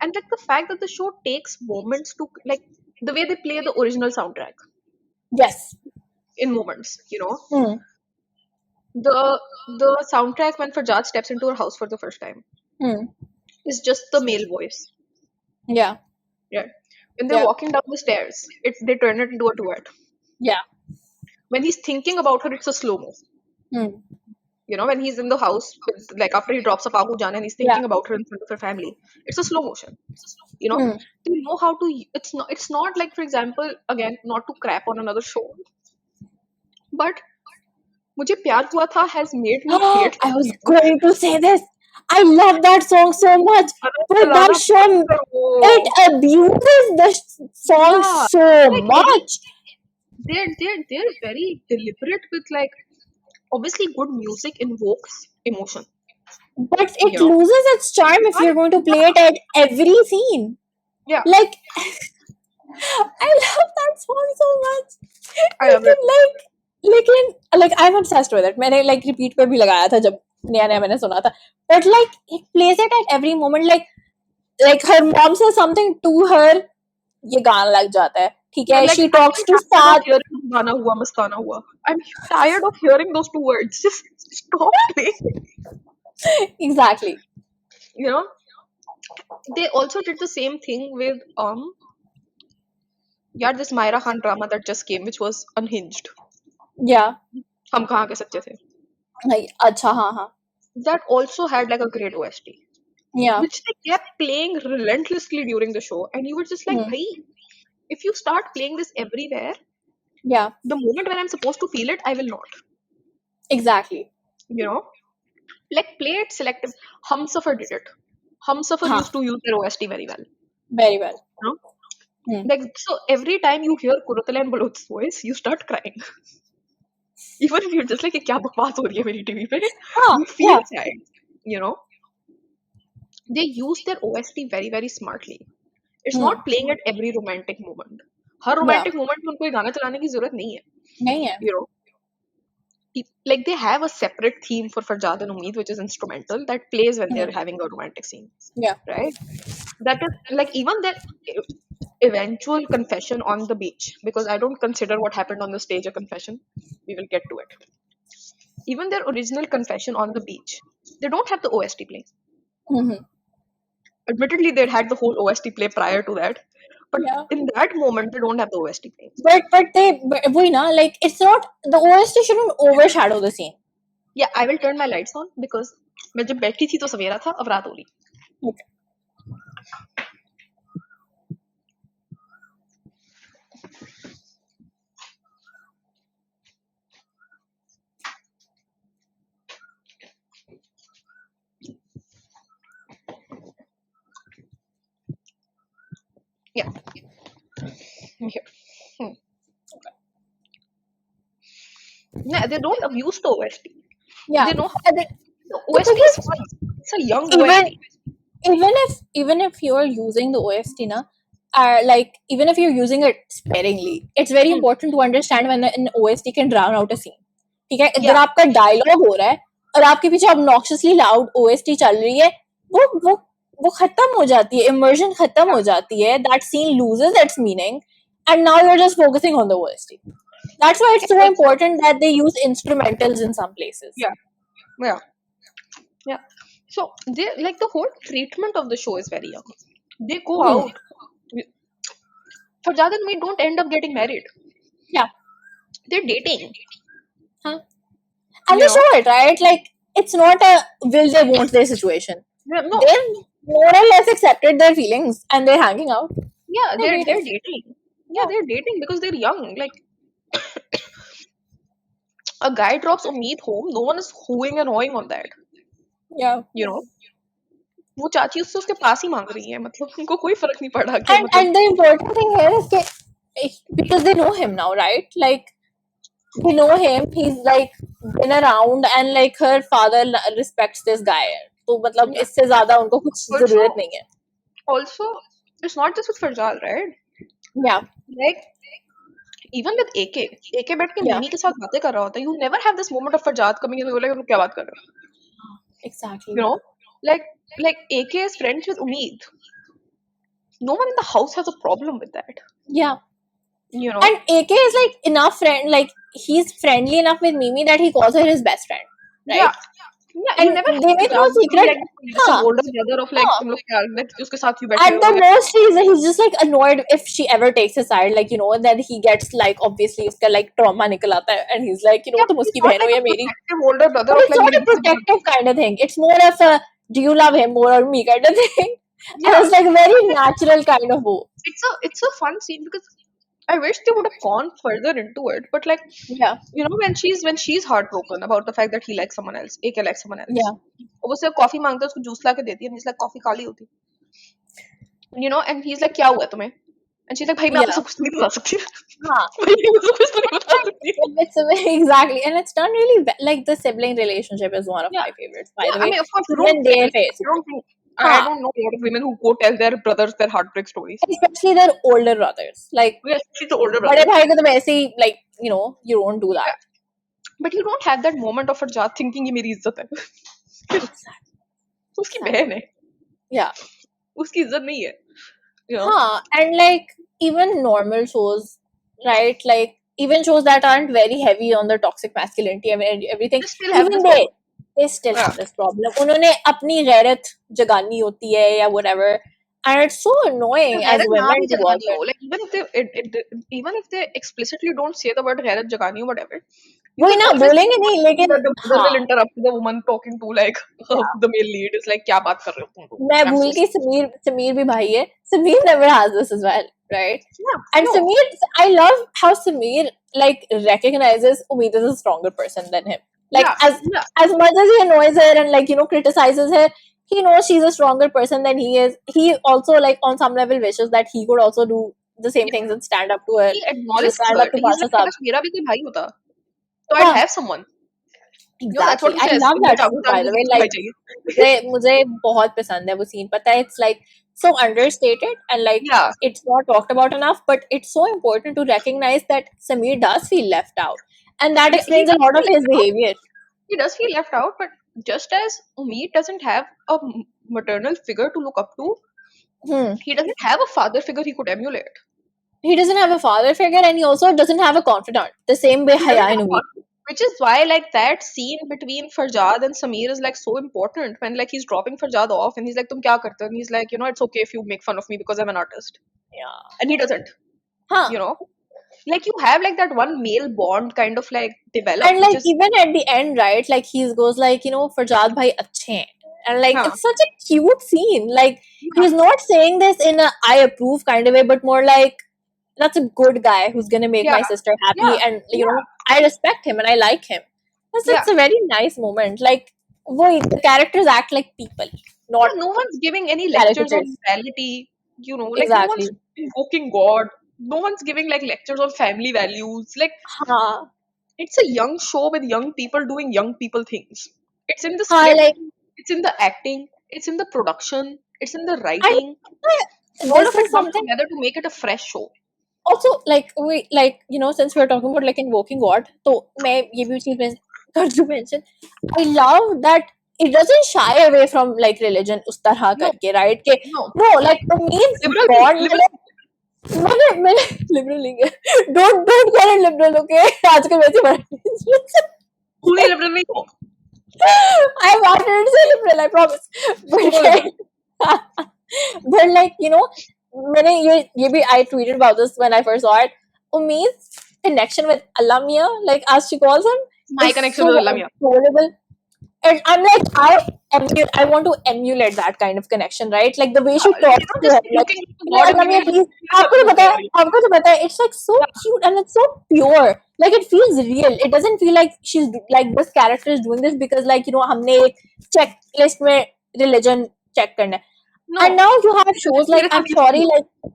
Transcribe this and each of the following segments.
And like the fact that the show takes moments to like the way they play the original soundtrack Yes. in moments, Hmm. the soundtrack when Farjad steps into her house for the first time Hmm. is just the male voice. Yeah. Yeah. When they're Yeah. walking down the stairs, they turn it into a duet. Yeah. When he's thinking about her, it's a slow mo. Hmm. When he's in the house, like after he drops off Abu Jan and he's Yeah. thinking about her in front of her family, it's a slow motion. You know, Hmm. they know how to. It's not like, for example, again, not to crap on another show, but मुझे प्यार हुआ था has made me hate I was people. going to say this. I love that song so much, but that चलाना show, बंद करो. it abuses the song Yeah, so like much. they're very deliberate with like obviously good music invokes emotion. But You it know, loses its charm if you're going to play it at every scene. yeah, Like, I love that song so much. I love that. लेकिन I'm obsessed with it. मैंने repeat पे भी लगाया था जब नया नया मैंने सुना था. But it plays it at every moment. Like her mom says something to her, ये गाना लग जाता है. ठीक Yeah, है, like she I'm talks to tired of Saad. hearing गाना हुआ मस्ताना हुआ. I'm tired of hearing those two words. Just stop playing. Exactly. You know, they also did the same thing with yeah, this Myra Khan drama that just came, which was Unhinged. Yeah. हम कहाँ के सच्चे थे. अच्छा हाँ हाँ. That also had like a great OST, Yeah. which they kept playing relentlessly during the show, and you were just like, Hmm. "Bhai, if you start playing this everywhere, Yeah. the moment when I'm supposed to feel it, I will not." Exactly. You know, like play it selective. Humsafar did it. Humsafar हाँ. used to use their OST very well. Very well. You know, Hmm. like so every time you hear Kurutala and Balot's voice, you start crying. Even if you're just like, "क्या बकवास हो रही है मेरी TV पे?" हाँ. You feel Yeah. sad. You know, they use their OST very very smartly. It's Hmm. not playing at every romantic moment. Her Yeah. romantic moment में उनको ये गाना चलाने की जरूरत नहीं है. नहीं है. You know, like they have a separate theme for Farjad and Umeed, which is instrumental that plays when Hmm. they're having a romantic scene, Yeah. right? That is like even their eventual confession on the beach, because I don't consider what happened on the stage a confession. We will get to it. Even their original confession on the beach, they don't have the OST playing. Hmm. Admittedly, they had the whole OST play prior to that, but Yeah. in that moment, they don't have the OST playing. But वही ना, it's not, the OST shouldn't overshadow the scene. Yeah, I will turn my lights on because मैं जब बैठी थी तो सवेरा था, अब रात हो रही. Okay. Yeah, here. Hmm. Yeah, they don't abuse the OST. Yeah. They know how. And The the OST thing is is, fun. It's a young even OST. even if you're using the OST ना, even if you're using it sparingly, it's very Hmm. important to understand when an OST can drown out a scene. ठीक है, अगर Yeah, आपका dialogue हो रहा है और आपके पीछे obnoxiously loud OST चल रही है, वो वो वो खत्म हो जाती है, immersion खत्म yeah, हो जाती है, that scene loses its meaning, and now you're just focusing on the OST. That's why it's and so also, important that they use instrumentals in some places. yeah, yeah, yeah. So they like the whole treatment of the show is very young. They go Hmm. out. Farjad and me don't end up getting married. Yeah. They're dating. Huh? And You they know, show it, right? It's not a will they won't they situation. no, They've more or less accepted their feelings and they're hanging out. yeah, They're they're dating. dating. Yeah, Yeah. they're dating because they're young. Like a guy drops Umeed home, no one is hooing and hawing on that. Yeah. You know, वो चाची उससे उसके पास ही मांग रही है, मतलब उनको कोई फर्क नहीं पड़ा कि मतलब. And the important thing here is because they know him now, right? They know him, he's been around, and her father respects this guy. तो मतलब Yeah. इससे ज्यादा उनको कुछ Also, जरूरत नहीं है. also, it's not just with Farjal, right? Yeah. Like even with AK बैठ के Yeah. मिमी के साथ बातें कर रहा होता है. You never have this moment of Farjad coming in and you're like, क्या बात कर रहे हो? Exactly. You know, like like AK is friends with Umeed. No one in the house has a problem with that. Yeah. You know? And AK is like enough friend, like he's friendly enough with Mimi that he calls her his best friend, Yeah. right? Yeah, you And never they have make no Fajad to be secret. like the possessive हाँ, older brother of like हाँ. तुम लोग क्या like उसके साथ क्यों बैठे At हो the like most, he's just like annoyed if she ever takes his side, like, you know, then he gets like, obviously, उसका like trauma निकल आता है, and he's like, you know, yeah, तुम but he's उसकी not बहन हो like या a मेरी. protective older brother But of it's like not मेरे a बच्चे protective kind of thing. It's more of a, do you love him more or me kind of thing. And yeah, it's like very natural kind of move. it's a fun scene because I wish they would have gone further into it, but like Yeah, you know when she's heartbroken about the fact that he likes someone else, AK likes someone else. yeah, वो उससे coffee मांगता है उसको juice ला के देती है and he's like coffee काली होती and he's like क्या हुआ तुम्हें and she's like भाई मैं आपको yeah. सब कुछ नहीं बता सकती हाँ. भाई मैं सब कुछ नहीं बता सकती Exactly, and it's done really like the sibling relationship is one of yeah my favorites, by yeah the I way. mean of course you don't Even their face. I don't think I Huh. don't know a lot of women who go tell their brothers their heartbreak stories. Especially their older brothers. Like, Yes, she's the older बड़े brother. भाई को तो वैसे ही, like, you know, you don't do that. Yeah. But you don't have that moment of Fajad thinking ये मेरी इज्जत है Exactly. उसकी बहन है Yeah. उसकी इज्जत नहीं है you know Huh. And like even normal shows, right? Like even shows that aren't very heavy on the toxic masculinity and everything, they still have even this problem. they still Yeah. have this problem. उन्होंने अपनी गैरत जगानी होती है या whatever, and it's so The annoying as गैरत ना भी women to watch जगानी हो it. like even if they explicitly don't say the word गैरत जगानी or whatever you वही can ना always बोलेंगे नहीं, लेकिन that the brother हाँ. will interrupt the woman talking to like the male lead is like क्या बात कर रहे हो तुम लोग मैं I'm भूल so गई, समीर भी भाई है. Sameer never has this as well, right? yeah And no Sameer, I love how Sameer like recognizes Umeed is a stronger person than him. Like yeah yeah as much as he annoys her and like, you know, criticizes her, he knows she's a stronger person than he is. He also like on some level wishes that he could also do the same yeah things and stand up to her, he to acknowledges stand her up to he's Pasha like Saab. काश मेरा भी कोई भाई होता तो I'd हाँ, have someone that's what exactly. he I says love मुझे that चाकू scene, चाकू by the मुझे way. कोई Like भाई चाहिए मुझे बहुत पसंद है वो scene. पता है, it's like so understated and like yeah it's not talked about enough, but it's so important to recognize that Sameer does feel left out, and that yeah he explains a does lot of feel his behavior. he does feel left out, but just as Umeed doesn't have a maternal figure to look up to, Hmm. he doesn't have a father figure he could emulate. He doesn't have a father figure, and he also doesn't have a confidant. The same way He doesn't Haya have and a Umeed. father, which is why like that scene between Farjad and Sameer is like so important when like he's dropping Farjad off and he's like, "Tum kya karte ho?" And he's like, "It's okay if you make fun of me because I'm an artist," Yeah. and he doesn't. Huh. You know, like you have like that one male bond kind of like develop, And which like is even at the end, right? Like he goes like, you know, Farjad bhai अच्छे हैं. And like huh, it's such a cute scene. Like yeah, he's not saying this in a I approve kind of way, but more like that's a good guy who's gonna make yeah, my sister happy, yeah, and you yeah, know I respect him and I like him. That's yeah. a very nice moment. Like the characters act like people, Yeah, not no one's giving any lectures on caricatures. morality, like no one's Exactly. invoking God, no one's giving like lectures on family values. Like हाँ. it's a young show with young people doing young people things. It's in the हाँ, script, like it's in the acting, it's in the production, it's in the I writing. All this of it is comes something together to make it a fresh show. also like we like, you know, since we're talking about like invoking God, तो मैं ये भी चीज कर दूं mention. I love that it doesn't shy away from like religion उस तरह No, करके, right? के no. no, like to me Liberal भी God liberal मैंने लिबरल नहीं है, don't call it liberal, okay? आजकल वैसे बड़ा पूरी liberal नहीं हो I wanted to say liberal, I promise. pseudo But liberal. like, but like, you know, मैंने ये भी I tweeted about this when I first saw it. Umeed's connection with Allah Mia, like as she calls him, My is connection so with Allah Mia. adorable. And I'm like, I want to emulate that kind of connection, right? Like the way she talks to Just him, like, looking to God and Allah being Mia, like, please. "Please, आपको तो पता है, it's like so cute and it's so pure. Like it feels real. It doesn't feel like she's like this character is doing this because like, you know, हमने एक checklist में religion check करना है. And no, now you have shows like, मेरे I'm साथ ये sorry, चीज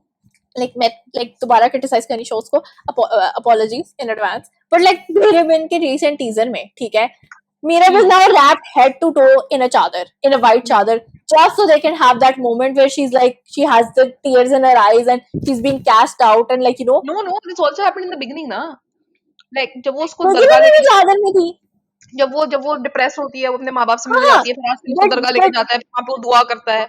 like मैं like दोबारा criticize करनी shows को, apologies in advance, but like मेरे बिन के recent teaser में, ठीक है, Mira was now wrapped head to toe in a chadar, in a white chadar, just so they can have that moment where she's like, she has the tears in her eyes and she's being cast out and like, you know, no, this also happened in the beginning ना like जब वो उसको क्योंकि दरगाह मैं लेके भी चादर में थी. जब वो डिप्रेस होती है वो अपने माँ बाप से मिलने हाँ, जाती है फिर आज उसको but दरगाह लेके but जाता है फिर वहाँ पे वो दुआ करता है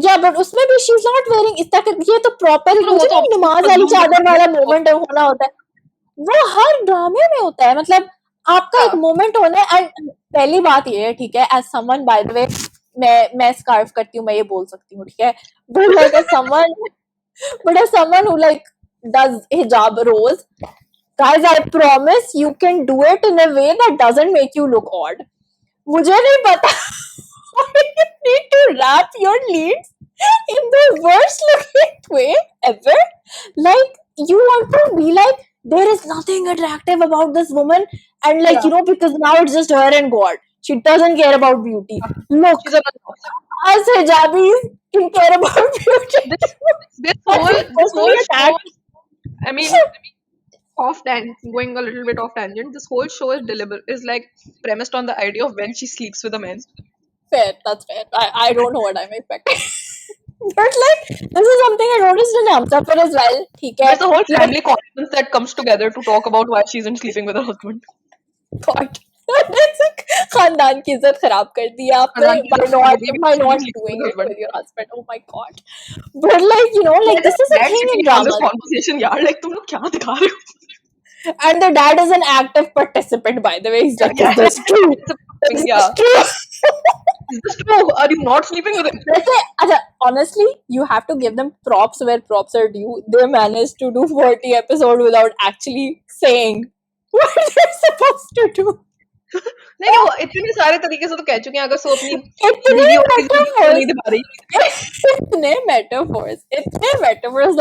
या बट उसमें भी शी इज नॉट वेयरिंग इतना ये तो प्रॉपर तो वो मुझे तो नहीं नमाज वाली assume चादर करती वाला है। मोमेंट होना होता है वो हर ड्रामे में होता है मतलब आपका एक हाँ, मोमेंट होना है एंड पहली बात ये है ठीक है as someone by the way मैं स्कार्फ करती हूँ मैं ये बोल सकती हूँ ठीक है but like as someone who like does hijab rows guys I promise you can do it in a way that doesn't make you look odd मुझे नहीं पता you need to wrap your leads in the worst looking way ever like you want to be like there is nothing attractive about this woman and like yeah. because now it's just her and god she doesn't care about beauty She's look a us hijabis can care about beauty this this I whole feel this whole personally show. attacked I mean, going a little bit off tangent. This whole show is deliberate. Is like premised on the idea of when she sleeps with a man. fair that's fair I don't know what I'm expecting but like this is something I noticed in Amsafar as well ठीक है There's a whole like family conference that comes together to talk about why she isn't sleeping with her husband. God. खानदान की इज्जत खराब कर दी आपने खानदान की by इज्जत खराब कर not the by because she not isn't sleeping with doing her it husband. with your husband. Oh my God. But like like Let this us is a dad thing sitting in in on this dramas, conversation, यार. Like तुम लोग क्या दिखा रहे हो? and the dad is an active participant. By the way, he's like, Yeah, "Is this true? it's a thing. Is Yeah, this true?" is this true? Are you not sleeping with him? Let's say, honestly, you have to give them props where props are due. They managed to do 40 episodes without actually saying what they're supposed to do. नहीं नहीं वो इतने सारे तरीके से तो कह चुके हैं अगर सो अपनी इतने बीवी होगी तो वो नहीं metaphors, दिखा रही. इतने metaphors,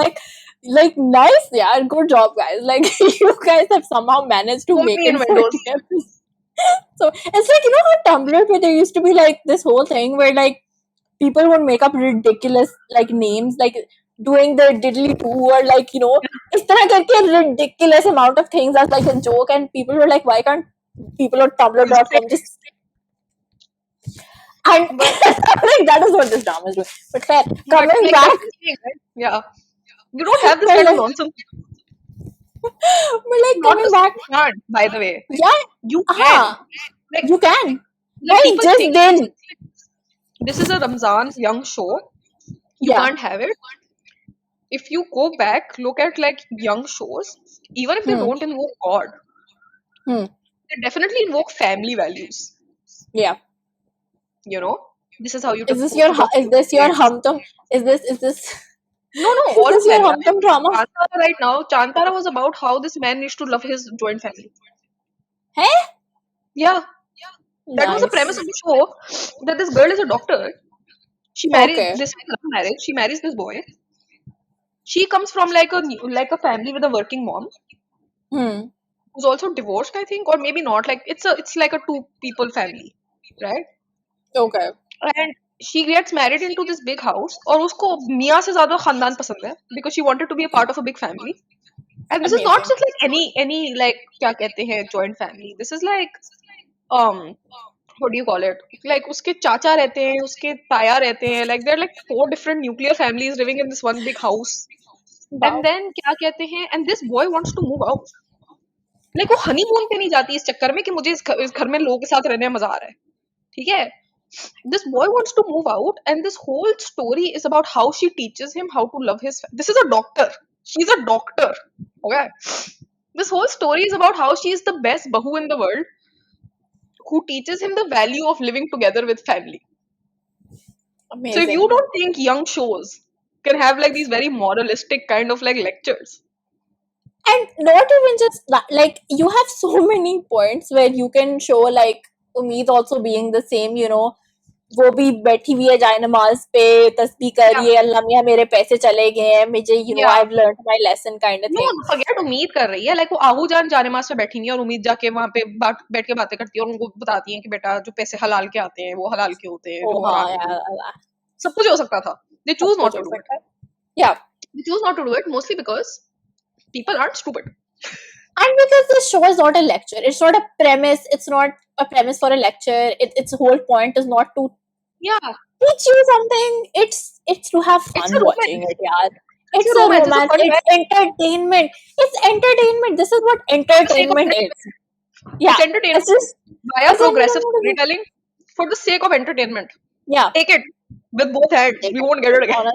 like nice, yeah, good job, guys. Like you guys have somehow managed to Put make me in it 40 windows. episodes. So it's like how Tumblr where there used to be like this whole thing where like people would make up ridiculous like names like doing the diddly do or like इस तरह करके ridiculous amount of things as like a joke and people were like why can't people on Just say, tumblr.com just and but like that is what this drama is doing but fair but coming like that's back the thing, right? Yeah, you don't have this but kind of like, nonsense. but like Not to coming say back you can't, by the way. yeah You can. हाँ Like you can like guys people just think then this is a Ramzan young show. You yeah can't have it. If you go back, look at like young shows, even if they hmm don't invoke God, hmm they definitely invoke family values. yeah You know, this is how you is this supposed your to talk to is your this your kids. humtum is this No, no, is all of this them. your Yeah. humtum drama Chantara right now, Chantara was about how this man needs to love his joint family. hey Yeah, that was the premise nice of the show. That this girl is a doctor. She marries okay this love marriage. She marries this boy. She comes from like a family with a working mom hmm who's also divorced, I think, or maybe not. Like it's like a two people family, right? okay And she gets married into this big house और उसको मियाँ से ज्यादा खानदान पसंद है because she wanted to be a part of a big family. And this is not amazing just like any like क्या कहते हैं joint family. This is like um what do you call it? Like उसके चाचा रहते हैं, उसके ताया रहते हैं. Like they're like four different nuclear families living in this one big house. And wow then क्या कहते हैं? And this boy wants to move out. Like वो हनीमून पे नहीं जाती इस चक्कर में कि मुझे इस घर में लोगों के साथ रहने में मजा आ रहा है. ठीक है? This boy wants to move out, and this whole story is about how she teaches him how to love his. This is a doctor. She's a doctor. Okay. This whole story is about how she is the best bahu in the world, who teaches him the value of living together with family. So if you amazing don't think young shows can have like these very moralistic kind of like lectures, and not even just that like you have so many points where you can show like Umeed also being the same वो भी बैठी हुई है जाए नमाज पे तस्बीह कर yeah, रही है अल्लाह मियाँ मेरे पैसे चले गए हैं मुझे yeah. I've learned my lesson kind of No, thing forget उम्मीद कर रही है लाइक वो आहू जान जाने मास पे बैठी नहीं है और उम्मीद जाके वहां पे बैठ के बातें करती है और उनको बताती है कि बेटा जो पैसे हलाल के आते हैं वो हलाल के होते हैं ओ जो हाँ हराम के नहीं. यार सब कुछ हो सकता था. They सब choose कुछ not हो to do it. सकता है yeah They choose not to do it mostly because people aren't stupid. and because this show is not a lecture it's not a premise it's not a premise for a lecture its whole point is not to Yeah, teach you something it's to have it's fun a watching romance. it yeah It's it's a a romance. It's a romance fun it's ride entertainment this is what for the sake of entertainment is entertainment. yeah It's entertainment it's just via it's progressive entertainment storytelling for the sake of entertainment. yeah Take it. with both hands. We won't get it again.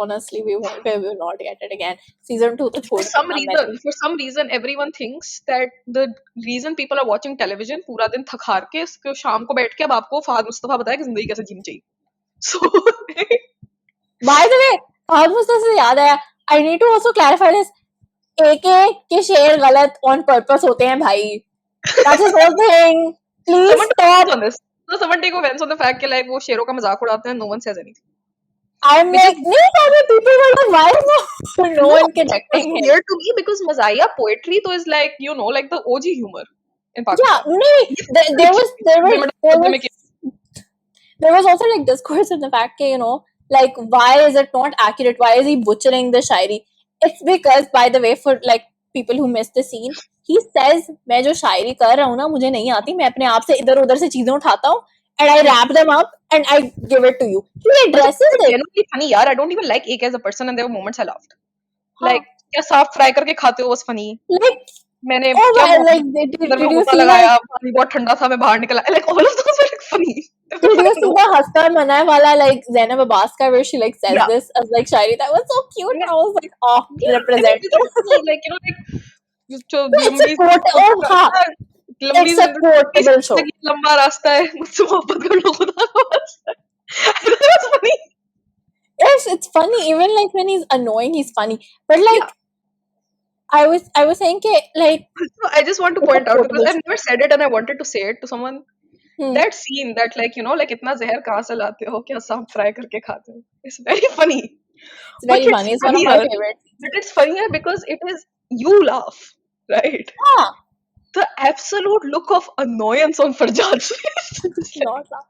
Honestly, we will not get it again. Season 2 तो छोड़ ना मैंने. For some reason, everyone thinks that the reason people are watching television पूरा दिन थक हार के इसको शाम को बैठ के अब आपको फहद मुस्तफा बताया कि जिंदगी कैसे जीनी चाहिए. So By the way, Fahad Mustafa से याद आया, I need to also clarify this. AK के शेर गलत on purpose होते हैं भाई. That's his whole thing. Please someone take stop. offense on this. So someone take offense on the fact that like वो शेरों का मजाक उड़ाते हैं. No one says anything. I'm like, नहीं सारे people were like, why no one It's connecting him? weird to me because Mazaya poetry though is like, you know, like the OG humor in Yeah, Pakistan. नहीं, there was also like discourse in the fact that, you know, like why is it not accurate? Why is he butchering the Shayari? It's because, by the way, for like people who missed the scene, he says मैं जो शायरी कर रहा हूँ ना मुझे नहीं आती, मैं अपने आप से इधर उधर से चीजें उठाता हूँ and I wrap them up and I give it to you. He addresses it. Genuinely funny, yaar. I don't even like AK as a person, and there were moments I laughed. Like, क्या साफ fry करके खाते हो was funny. Like, मैंने oh क्या my, like, did you होता see लगाया, that? पानी बहुत ठंडा था, मैं बाहर निकला. Like all of those were like funny. Did you see the Hasta Manai wala like Zainab Abbas ka where she like says Yeah. this as like Shairi? That was so cute. Yeah. I was like, oh, Yeah, represent. I mean, it's funny, like you know, like जो It's a लंबी quote. Oh, हाँ. लंबी It's a quotable show. जिंदगी लंबा रास्ता है, मुझसे मोहब्बत कर लो खुदा का वास्ता. That was funny. Yes, it's funny. Even like when he's annoying, he's funny. But like, Yeah. I was saying ke, like, So I just want to it's a point out because quotable I've never said it and I wanted to say it to someone. show. That scene that like you know like इतना जहर कहाँ से लाते हो, क्या सांप fry करके खाते हो. It's very funny. It's very funny. It's one of my favorites. But it's funnier because it is you laugh, right? Ah, The absolute look of annoyance on Farjad's face. not that.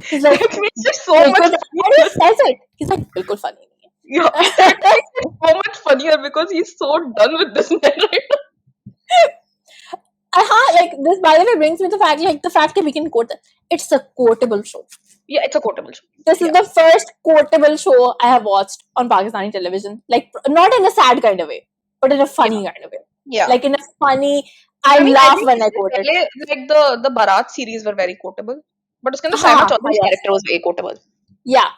He's like, That makes it so much and he funnier. says it. He's like, बिल्कुल funny नहीं है. Yeah, that makes it so much funnier because he's so done with this man right now. Like this, by the way, brings me to the fact that we can quote it. It's a quotable show. Yeah, it's a quotable show. This is the first quotable show I have watched on Pakistani television. Like, not in a sad kind of way, but in a funny kind of way. Yeah. Like, in a funny, I mean, laugh think when I इससे quote it. पहले, like the Bharat series were very quotable, but उसके अंदर हाँ, Saima Chaudhary's yes. character was very quotable. Yeah.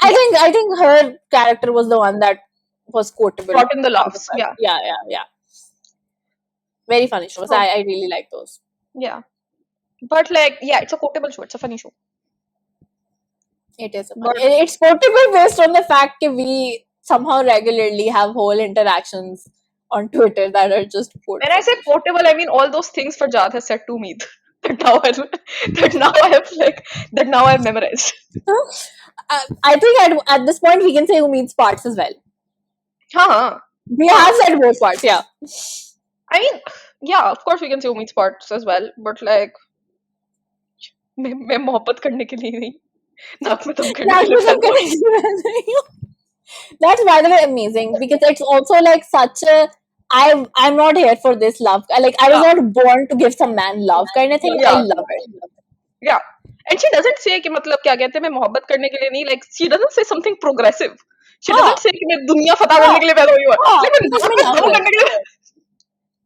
I think her character was the one that was quotable. Brought in the laughs. Yeah. Very funny shows. So- I really like those. Yeah. But like, yeah, it's a quotable show. It's a funny show. It is. It's quotable based on the fact that we somehow regularly have whole interactions on Twitter that are just quotable. When I say quotable, I mean all those things Farjad has said to me that now I've memorized. I think at this point we can say Umeed's parts as well. Huh. We have said both parts, yeah. I mean, yeah, of course we can say Umeed's parts as well, but like, मैं मोहब्बत करने के लिए नहीं, नाक में दम करने के लिए. That's, by the way, amazing because it's also like such a I'm not here for this love. Like, I was not born to give some man love kind of thing. Yeah. I love it. Yeah. And she doesn't say कि मतलब क्या कहते हैं मैं मोहब्बत करने के लिए नहीं, like she doesn't say something progressive. She doesn't say कि मैं दुनिया फतह करने के लिए पैदा हुई हूँ. Like मैं नाक में दम करने के लिए.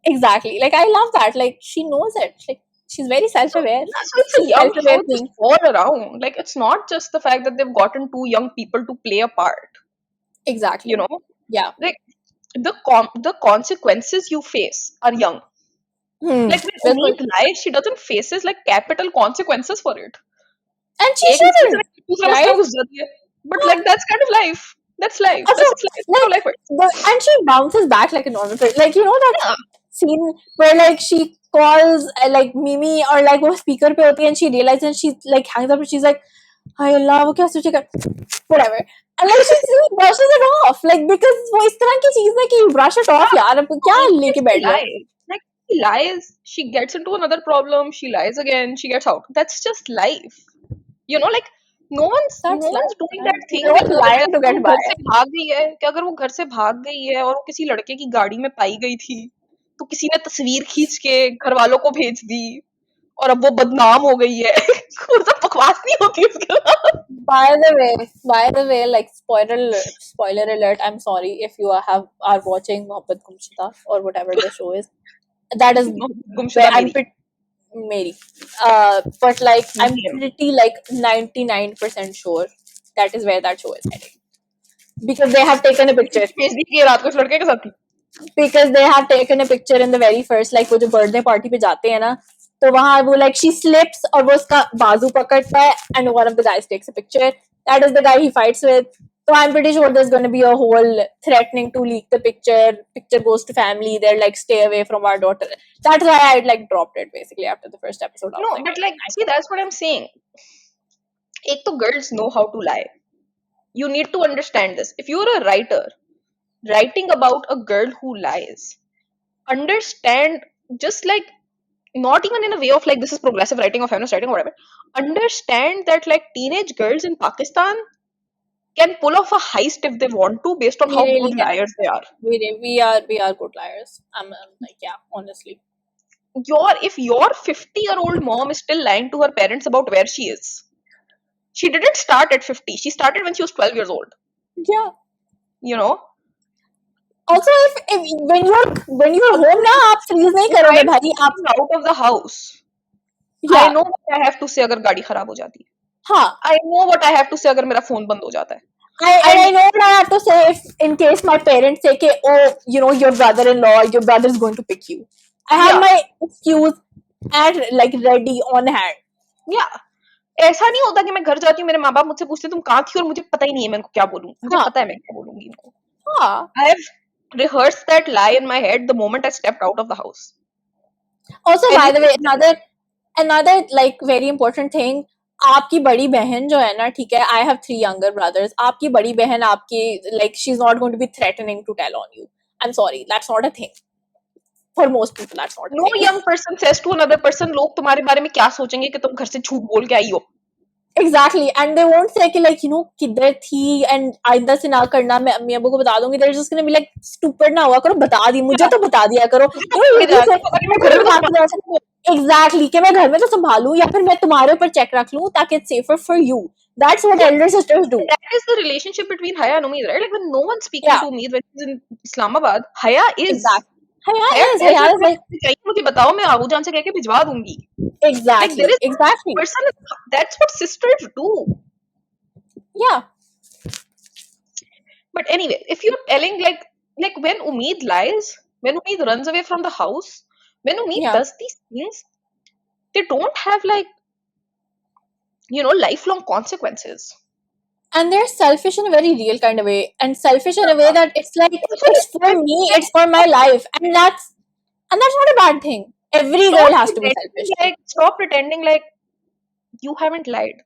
Exactly. Like, I love that. Like, she knows it. Like, she's very self-aware. So it's a young show just all around. Like, it's not just the fact that they've gotten two young people to play a part. Exactly. You know? Yeah. Like, the consequences you face are young. Like, when Umeed lies, she doesn't faces like capital consequences for it. And she shouldn't. Right? But like, that's kind of life. That's life. Also, that's life. That's how life works. And she bounces back like a normal person. Like, you know that scene where like she calls like Mimi or like वो speaker पे होती है and she realizes and she like hangs up and she's like, "Hi Allah, वो क्या सोचेगा?" Whatever. And like she brushes it off like because वो इस तरह की चीज है कि you brush it off यार अब क्या लेके बैठ गया? Like she lies, she gets into another problem, she lies again, she gets out. That's just life. You know, like no one's doing that thing. No one's lying to get by. घर से भाग गई है कि अगर वो घर से भाग गई है और वो किसी लड़के की गाड़ी में पाई गई थी तो किसी ने तस्वीर खींच के घर वालों को भेज दी और अब वो बदनाम हो गई है. सब बकवास नहीं होती उसके बाद. By the way, like spoiler alert. I'm sorry if you are watching Mohabbat Gumshida or whatever the show is. That is Mary. But like I'm pretty like 99% sure that is where that show is heading. Because they have taken a picture. भेज दी कि ये रात को इस लड़के के साथ थी. Because they have taken a picture in the very first, like वो जो birthday party पे जाते हैं ना, तो वहाँ वो like she slips और वो उसका बाजू पकड़ता है and one of the guys takes a picture. That is the guy he fights with. So I'm pretty sure there's going to be a whole threatening to leak the picture. Picture goes to family. They're like, stay away from our daughter. That's why I like dropped it basically after the first episode. No, but like, see, that's what I'm saying. एक तो girls know how to lie. You need to understand this. If you're a writer writing about a girl who lies, understand, just like, not even in a way of like this is progressive writing or feminist writing or whatever, understand that like teenage girls in Pakistan can pull off a heist if they want to based on We how really good can. liars they are. We are good liars. I'm like, yeah, honestly. If your 50-year-old mom is still lying to her parents about where she is, she didn't start at 50. She started when she was 12 years old. Yeah. You know? Also, if when you're home ना आप freeze नहीं करोगे भाई आप. Out of the house. Yeah. I know what I have to say अगर गाड़ी खराब हो जाती है. हाँ. I know what I have to say अगर मेरा phone बंद हो जाता है. I know what I have to say if in case my parents say कि oh you know your brother-in-law your brother is going to pick you. I have my excuse at like ready on hand. Yeah. ऐसा नहीं होता कि मैं घर जाती हूँ मेरे माँ बाप मुझसे पूछते तुम कहाँ थी और मुझे पता ही नहीं है मैं इनको क्या बोलूँ. मुझे पता है मैं क्या बोलूँगी इनको. हाँ. I have rehearsed that lie in my head the moment I stepped out of the house. Also, by the way, another like very important thing. आपकी बड़ी बहन जो है ना ठीक है I have 3 younger brothers. आपकी बड़ी बहन आपकी like she's not going to be threatening to tell on you. I'm sorry, that's not a thing. For most people, that's not a No thing. young person says to another person लोग तुम्हारे बारे में क्या सोचेंगे कि तुम घर से झूठ बोल के आई हो. Exactly, and they won't say कि like you know किधर थी and आइंदा से ना करना मैं अम्मी अब्बू को बता दूंगी. They're just gonna be like stupid ना हुआ करो बता दी मुझे तो बता दिया करो. You know you say exactly कि मैं घर में तो संभालूं या फिर मैं तुम्हारे ऊपर चेक रख लूं ताकि it's safer for you. That's what elder sisters do. That is the relationship between Haya and Umeed, right? Like when no one's speaking to Umeed when she's in Islamabad, Haya is. Exactly. Haya is like चाहिए मुझे बताओ मैं आबू जान से कह के भिजवा दूंगी. Exactly. Like, exactly. That's what sisters do. Yeah. But anyway, if you're telling like when Umeed lies, when Umeed runs away from the house, when Umeed does these things, they don't have like lifelong consequences. And they're selfish in a very real kind of way, and selfish in a way that it's like it's for me, it's for my life, and that's not a bad thing. Every girl has to be selfish. Like stop pretending like you haven't lied.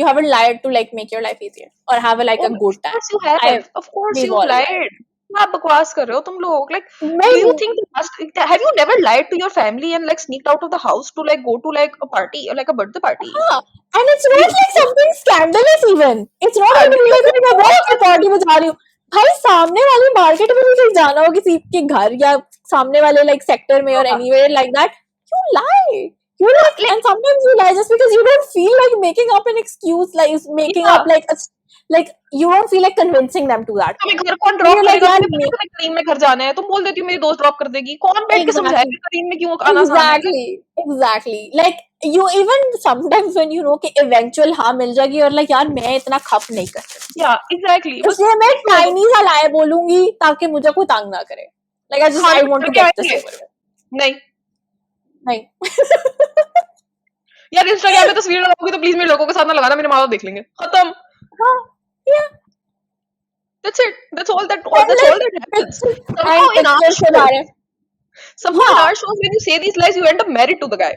You haven't lied to like make your life easier or have a good time. Of course you have. Of course you lied. आप बकवास कर रहे हो तुम लोग. Like, do you think have you never lied to your family and like sneaked out of the house to like go to like a party or like a birthday party? And it's not like something scandalous even. It's not going to be like मैं birthday party में जा रही हूँ. भाई सामने वाली market में भी कहीं जाना हो किसी के घर या सामने वाले like sector में or anywhere like that, you lie. You like, and sometimes you lie just because you don't feel like making up an excuse, like making up like you don't feel like convincing them to that. तुम्हें घर कौन drop करेगा? तुम्हें करीम में घर जाना है तुम बोल देती हो मेरी दोस्त ड्रॉप कर देगी. कौन बैठ के समझाएगा करीम में क्यों आना है? Exactly. Like you even sometimes when you know कि eventual हाँ मिल जाएगी और like यार मैं इतना खप नहीं कर सकती. Yeah, exactly. इसलिए मैं tiny सा lie बोलूंगी ताकि मुझे कोई तंग ना करे. Like I want to get this over with. नहीं यार इंस्टाग्राम पे तस्वीर लगाओगी तो प्लीज मेरे लोगों के साथ ना लगाना, मेरे माँ बाप देख लेंगे. खत्म. Yeah. That's it. That's all that happens. Somehow in our shows, when you say these lies, you end up married to the guy.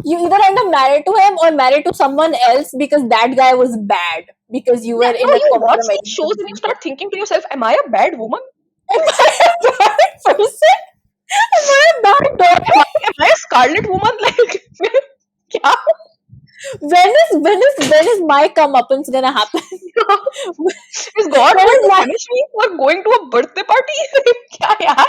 You either end up married to him or married to someone else because that guy was bad. Because you were in a you watch these shows and you start thinking to yourself, am I a bad woman? Am I a bad person? Am I a bad daughter? Am I a scarlet woman? Like, kya? When is my comeuppance gonna happen? Is God going to punish me for going to a birthday party? Kya yaar?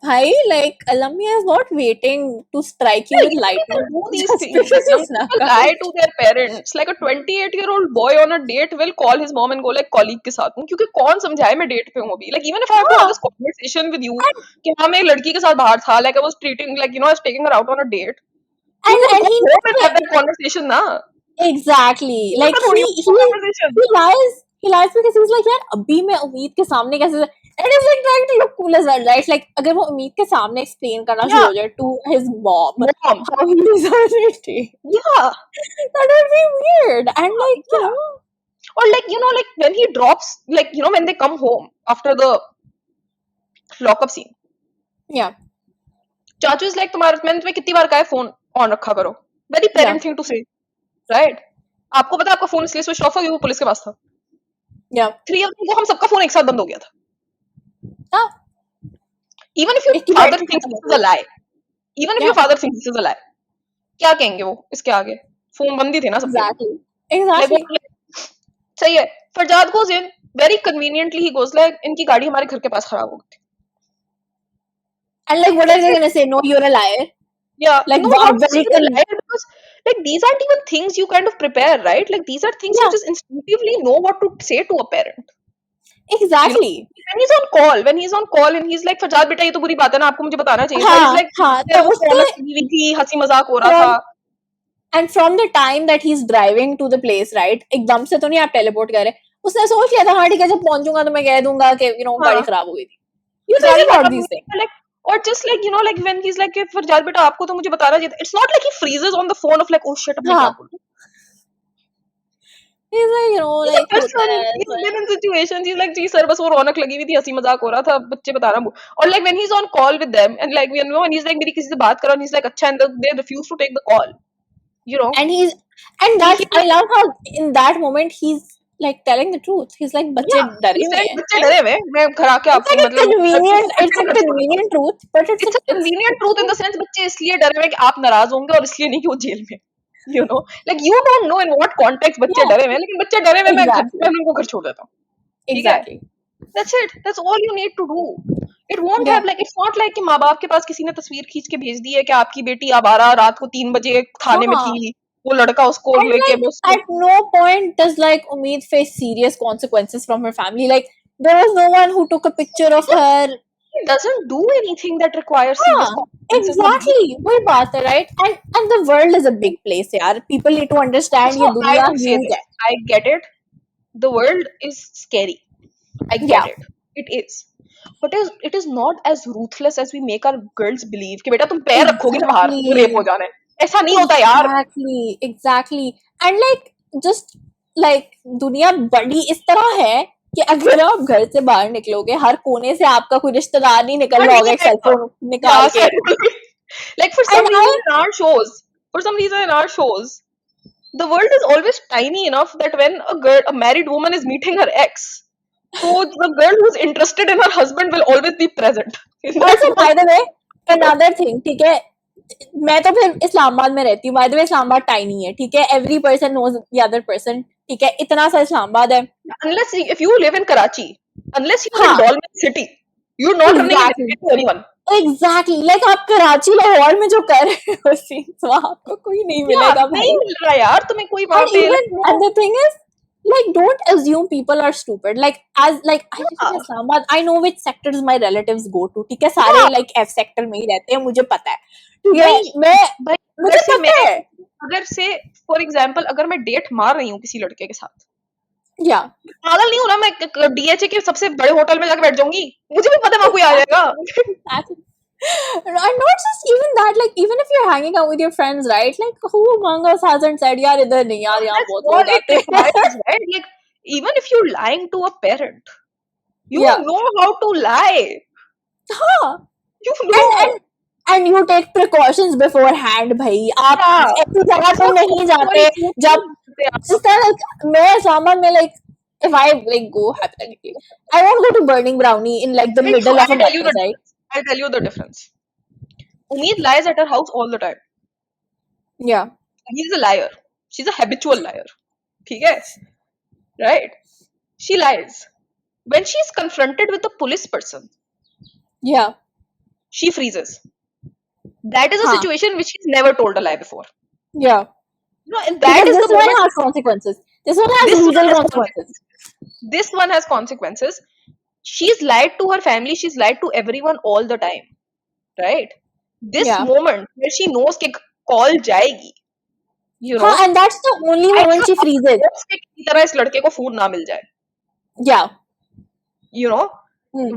Bhai, like Alamia is not waiting to strike you with lightning. Do these things. People lie to their parents. Like a 28-year-old boy on a date will call his mom and go like colleague के साथ हूँ क्योंकि कौन समझाए मैं date पे हूँ अभी. Like even if I have to have this conversation with you कि हाँ मैं एक लड़की के साथ बाहर था, like I was treating like I was taking her out on a date. You would and go he home and have that conversation, na? exactly like ऐसा थोड़ी होता है conversation. he lies because he's like यार अभी मैं उम्मीद के सामने कैसे and he's like trying to look cool as well, right? Like अगर वो उम्मीद के सामने explain करना शुरू Yeah, हो जाए to his mom mom. how he is already, Yeah, that would be weird. And like you yeah. know, Or like like when he drops, like when they come home after the lockup scene, yeah, चाचू is like मैंने तुम्हें कितनी बार कहा है phone on रखा करो. Very yeah, parent thing to say, right? आपको पता है आपका फोन इसलिए स्विच ऑफ हो गया, वो पुलिस के पास था. yeah, 3 को हम सबका फोन एक साथ बंद हो गया था. हाँ, इवन इफ योर एक ही फादर बैटरी थिंक्स खत्म हो दिस इज गई. A lie, even if your Yeah, father thinks this is a lie, क्या कहेंगे वो इसके आगे? फोन बंद ही थे ना सबके. exactly, like exactly. वो सही है. Farzad goes in very conveniently, he goes like इनकी गाड़ी हमारे घर के पास खराब हो गई थी. And like what are That's they it. gonna say? No, you're a liar. Yeah, Like no, wow, not very necessarily lie, because like these aren't even things you kind of prepare, right? Like these are things you yeah, just instinctively know what to say to a parent. You know, exactly. when he's on call and he's like, Farzad बेटा ये तो बुरी बात है ना, आपको मुझे बताना चाहिए था. He's हाँ, like, हाँ, यार तो वो उसने रौनक लगी हुई थी, हंसी मजाक हो रहा था. from and from the time that he's driving to the place, right? एकदम से तो नहीं आप टेलीपोर्ट कर रहे. उसने सोच लिया था हाँ ठीक है, जब पहुंचूंगा तो मैं कह दूंगा कि गाड़ी हाँ, खराब हो गई थी. You think गाड़ी about खराब हो these things. गई, like, or just like like when he's like, Farzad बेटा आपको तो मुझे बताना चाहिए था. It's not like he freezes on the phone of like, oh shit, अब मैं क्या हाँ, बोलूं. he's like He's a like होता person. है He's ऐसा. been in situations. He's like, जी सर बस वो रौनक लगी हुई थी, हंसी मजाक हो रहा था, बच्चे बता रहा हूँ. Or like when he's on call with them and like and he's like मेरी किसी से बात करो and he's like अच्छा, and they refuse to take the call. You know, And he's and he, that's he I love how in that moment he's like telling the truth. He's like बच्चे yeah, डरे he's हुए like हैं. बच्चे डरे हुए हैं, मैं घर आके It's आपको like a मतलब convenient, it's बच्चे a को घर छोड़. convenient truth, but It's a convenient truth in the sense बच्चे इसलिए डरे हुए हैं कि आप नाराज होंगे और इसलिए नहीं कि वो जेल में. Like you don't know in what context बच्चे yeah, डरे हुए हैं, लेकिन बच्चे डरे हुए हैं, मैं exactly, उनको घर छोड़ देता हूँ. ठीक है. exactly. That's it. That's all you need to do. It won't Yeah. have like, it's not like कि माँ बाप के पास किसी ने तस्वीर खींच के भेज दी है कि आपकी बेटी अब आ रहा रात को 3 बजे खाने में हाँ. थी, वो लड़का उसको And लेके like वो उसको. at no point does like Umeed face serious consequences from her family. Like there was no one who took a picture of her. He doesn't do anything that requires serious हाँ, consequences. exactly. वही बात है, right? And the world is a big place, यार. People need to understand So ये I दुनिया would say huge this. है. I get it. The world is scary. I get Yeah, it. It is. But it is not as ruthless as we make our girls believe कि बेटा तुम पैर रखोगी ना बाहर तो रेप हो exactly. जाना है. ऐसा नहीं होता यार. Exactly, exactly. And like just like दुनिया बड़ी इस तरह है कि अगर आप घर से बाहर निकलोगे हर कोने से आपका कोई रिश्तेदार नहीं निकल हाँ, रहा नहीं होगा एक आएगा. सेलफोन निकाल Yeah, के. like for And some reason in our shows, the world is always tiny enough that when a married woman is meeting her ex, so the girl who's interested in her husband will always be present in that also one. by the way another thing, ठीक है, मैं तो फिर इस्लामाबाद में रहती हूँ. By the way Islamabad tiny है, ठीक है. Every person knows the other person, ठीक है. इतना सा इस्लामाबाद है. Unless if you live in Karachi, unless you're in हाँ, Dolmen City, you're not running in exactly, to anyone. Exactly. Like आप कराची लाहौर में जो कर रहे हो सीन्स वहां आपको कोई नहीं Yeah, मिलेगा नहीं भाई. मिल रहा यार तुम्हें कोई वहां And पे even like no. and the thing is, like don't assume people are stupid. Like as like I live in Yeah, Islamabad, I know which sectors my relatives go to. ठीक है, सारे yeah, like F sector में ही रहते हैं, मुझे पता है. ठीक है, नहीं मैं भाई. मुझे पता है. अगर से फॉर एग्जाम्पल अगर मैं डेट मार रही हूँ किसी लड़के के साथ, या पागल नहीं हूं ना मैं डीएचए के सबसे बड़े होटल में जाकर बैठ जाऊंगी, मुझे भी पता है वहां कोई आ जाएगा. and not just even that, like even if you're hanging out with your friends, right? Like who among us hasn't said यार इधर नहीं यार यहाँ That's बहुत all लोग it आते हैं. requires, right? Like even if you're lying to a parent, you Yeah. know how to lie. हाँ. You and know. and and you take precautions beforehand भाई. आप Yeah. ऐसी जगह पे नहीं जाते Sorry, झूठ नहीं जब बोलते आप. just like मैं सामान में like if I like go hypothetically, I won't go to Burning Brownie in like the Wait, so middle of a I'll tell you metro the site. difference. I'll tell you the difference. Umeed lies at her house all the time. Yeah, He's a liar. She's a habitual liar. ठीक है? Right? She lies. When she's confronted with a police person, yeah, she freezes. That is a हाँ, situation which she's never told a lie before. yeah. And that Because is this the one moment. has consequences. This one has This one legal has consequences. consequences. This one has consequences. She's lied to her family. She's lied to everyone all the time. Right? This Yeah, moment where she knows कि call जाएगी, you know, हाँ, and that's the only I moment she freezes. hope कि किसी तरह इस लड़के को phone ना मिल जाए, Yeah. you know,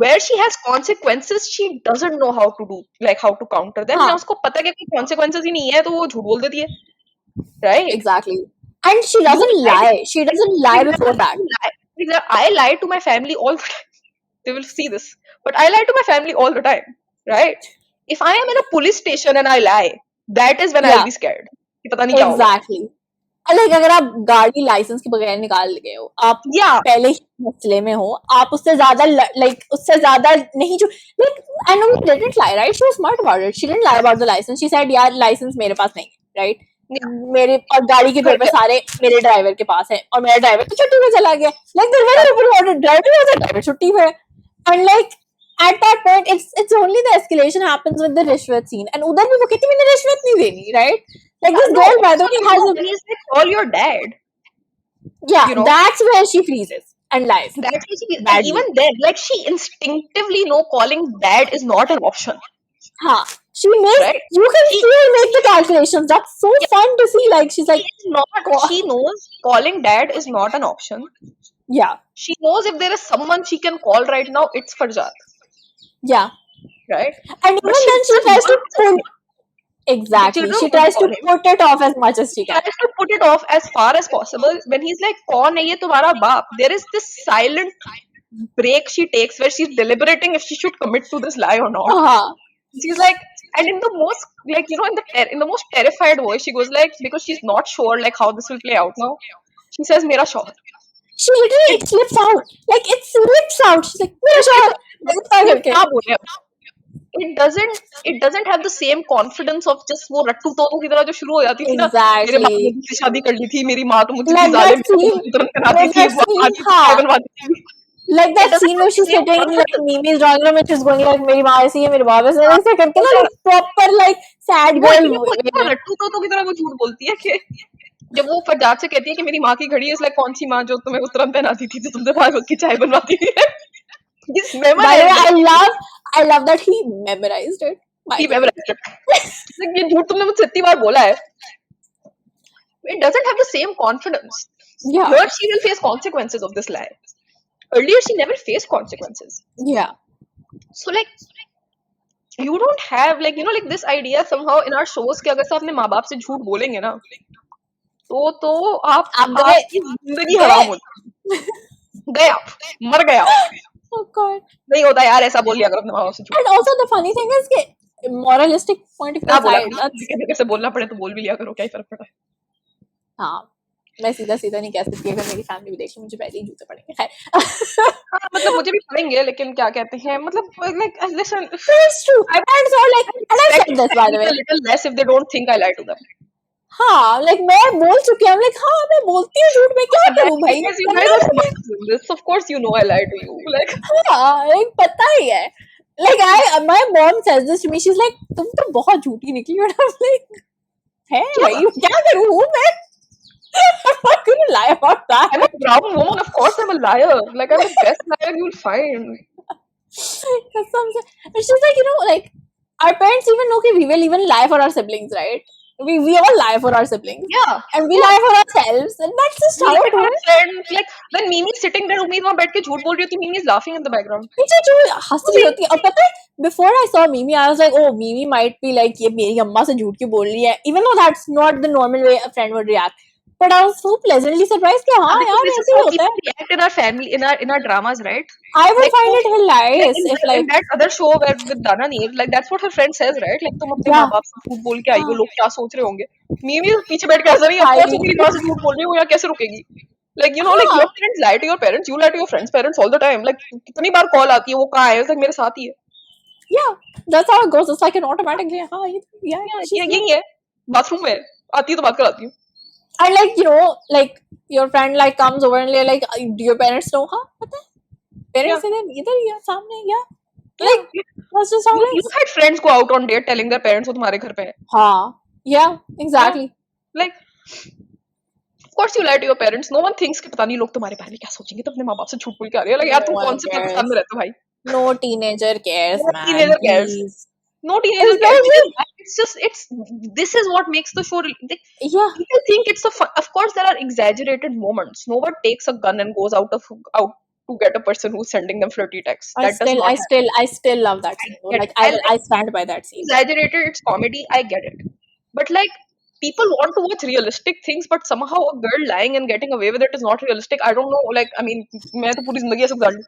where she has consequences, she doesn't know how to do, like how to counter them. या हाँ, उसको पता है कि कोई consequences ही नहीं है, तो वो झूठ बोल देती है, right? exactly. And she You doesn't lie to, lie. She doesn't for lie example, before that. I lie to my family all the time. They will see this, but I lie to my family all the time, right? If I am in a police station and I lie, that is when I'll Yeah, be scared कि पता नहीं क्या होगा. exactly. Like अगर आप गाड़ी licence के बगैर निकाल गए हो, आप Yeah, पहले ही मसले में हो, आप उससे ज्यादा लाइक उससे ज्यादा नहीं जो like I know we didn't lie right, she was smart about it, she didn't lie about the license, she said यार लाइसेंस मेरे पास नहीं है राइट, yeah, मेरे और गाड़ी के घर पेपर पे. सारे मेरे ड्राइवर के पास है और मेरा ड्राइवर तो छुट्टी पे चला गया, लाइक ड्राइवर ड्राइवर छुट्टी पे, and like at that point it's only the escalation happens with the rishwat scene, and उधर भी वो कहती मैंने रिश्वत नहीं देनी right, like this No, girl by the also, way you has know, a when he's like, call your dad, yeah, you know, that's where she freezes and lies that's what she, and badly. even then, like, she instinctively know calling dad is not an option, Huh. She makes, right? you can She, see her make the calculations. That's so yeah, fun to see. Like she's she like, is not, she knows calling dad is not an option. yeah, She knows if there is someone she can call right now, it's Farjat, yeah. right? And But even she then she doesn't tries to want put the exactly. children She want to tries call to him. put it off as much as she She can. tries to put it off as far as possible. When he's like, "कौन है ये तुम्हारा बाप?" There is this silent break she takes where she's deliberating if she should commit to this lie or not. Uh-huh. She's like, and in the most, like, you know, in the most terrified voice, she goes like, because she's not sure like how this will play out now. She says, "मेरा शौहर." She literally It, it slips out. Like it slips out. She's like, मेरा it, शौहर it, ऐसा ये करके. क्या बोले अब? It doesn't have the same confidence of just वो रट्टू तोतों की तरह जो शुरू हो जाती थी ना, मेरे बाप ने Exactly. मुझसे शादी कर ली थी, मेरी माँ तो मुझसे थी Like that जालिम, मेरे को scene. तुरंत कराती Like थी, that वो scene. आती थी चाय हाँ. बनवाती थी. Like It that doesn't scene have where the she's same sitting in like confidence. Mimi's drawing room and she's going like मेरी माँ ऐसी है मेरे बाप ऐसे हाँ, ऐसे करके ना ऐसा like proper like sad वो girl लेकिन वो way इतना में. रट्टू तोतों की तरह वो झूठ बोलती है कि जब वो फरजाद से कहती है कि मेरी माँ की घड़ी है, इसलिए कौन सी माँ जो तुम्हें उतरम पहनाती थी, जो तुमसे भाग की चाय बनवाती थी. He's By the way, memorized it. I love that he memorized it. By He the way, memorized it. Like, ये झूठ तुमने मुझसे इतनी बार बोला है. It doesn't have the same confidence. yeah, Here she will face consequences of this lie. Earlier she never faced consequences. yeah, So like you don't have like, you know, like this idea somehow in our shows कि अगर से अपने माँ बाप से झूठ बोलेंगे ना, तो आप आप गए आपकी जिंदगी गए. हराम हो गए, आप मर गए आप. Oh god. नहीं होता यार, ऐसा बोल लिया अगर अपने माँ बाप से झूठ. And also the funny thing is कि moralistic point of view ना बोला aside, that's लेकिन अगर से बोलना पड़े तो बोल भी लिया करो, क्या ही फर्क पड़ा है. हाँ. मैं सीधा सीधा नहीं कह सकती, अगर मेरी फैमिली भी देख ले मुझे पहले ही जूते पड़ेंगे. खैर. हाँ, मतलब मुझे भी पड़ेंगे, लेकिन क्या कहते हैं, मतलब like listen, It's true. I And so like, and I've expect said this by the way. a little less if they don't think I lie to them. हाँ, like मैं बोल चुकी हूँ, like हाँ मैं बोलती हूँ झूठ, मैं क्या करूँ भाई, Because you guys करना are तो मैं. smart in this. Of course you know I lie to you. Like, हाँ, like पता ही है. Like my mom says this to me. She's like, तुम तो बहुत झूठी निकली. And I'm like, है भाई, क्या करूँ मैं? I'm not gonna lie about that. I'm a brown woman. Of course I'm a liar. Like, I'm the best liar you'll find. कसम से. And she's like, you know, like our parents even know that we will even lie for our siblings, right? We all lie for our siblings. Yeah. And we lie for ourselves, and that's just We how lie it to our is. friends. Like, when Mimi's sitting there, Umeed वहाँ बैठ के झूठ बोल रही होती, Mimi is laughing in the background. पीछे जो हंस रही होती है, और पता है before I saw Mimi I was like, oh Mimi might be like ये मेरी अम्मा से झूठ क्यों बोल रही है, even though that's not the normal way a friend would react, but I was so pleasantly surprised कि हाँ Because यार this is ऐसे ही how होता people है. react in our family, in our dramas, right? I would Like, find so, it like hilarious if in like that other show where with Dana Neer, like that's what her friend says, right? Like, तुम अपने माँ yeah बाप से झूठ बोल के आई हो, हाँ लोग क्या सोच रहे होंगे. Mimi पीछे बैठ के हंस रही है. Of भाई course, मेरी माँ से झूठ बोल रही हूँ, यहाँ कैसे रुकेगी? Like, you know, like your हाँ parents lie to your parents, you lie to your friends' parents all the time. Like, कितनी बार कॉल आती है, वो कहाँ है? It's like मेरे साथ ही है. yeah, that's how it goes. It's like an automatic हाँ yeah she's ये here. यही है. बाथरूम में आती है तो बात कराती हूँ. And like, you know, like your friend like comes over and they're like, do your parents know? हाँ पता है, Yeah. parents इधर इधर ही है सामने, yeah, Yeah. like that's just how it You've is. had friends go out on date telling their parents वो तुम्हारे घर पे है. हाँ yeah exactly. Like, of course you lie to your parents. No one thinks कि पता नहीं लोग तुम्हारे बारे में क्या सोचेंगे, तो अपने माँ बाप से झूठ बोल के आ रही है. Like, यार No तुम कौन one से cares. पाकिस्तान में रहते हो भाई? No teenager cares, No man. teenager cares. Please. No teenagers get Exactly. beaten back. It's just it's this is what makes the show. Like, Yeah, people think it's a fun. Of course, there are exaggerated moments. No one takes a gun and goes out to get a person who's sending them flirty texts. I That does still, not I still, happen. I still love that I scene though. get Like it. I I like stand by that scene. exaggerated. It's comedy. I get it. But like, people want to watch realistic things, but somehow a girl lying and getting away with it is not realistic. I don't know. Like, I mean, मैं तो पूरी जिंदगी ऐसे गुजार लूं.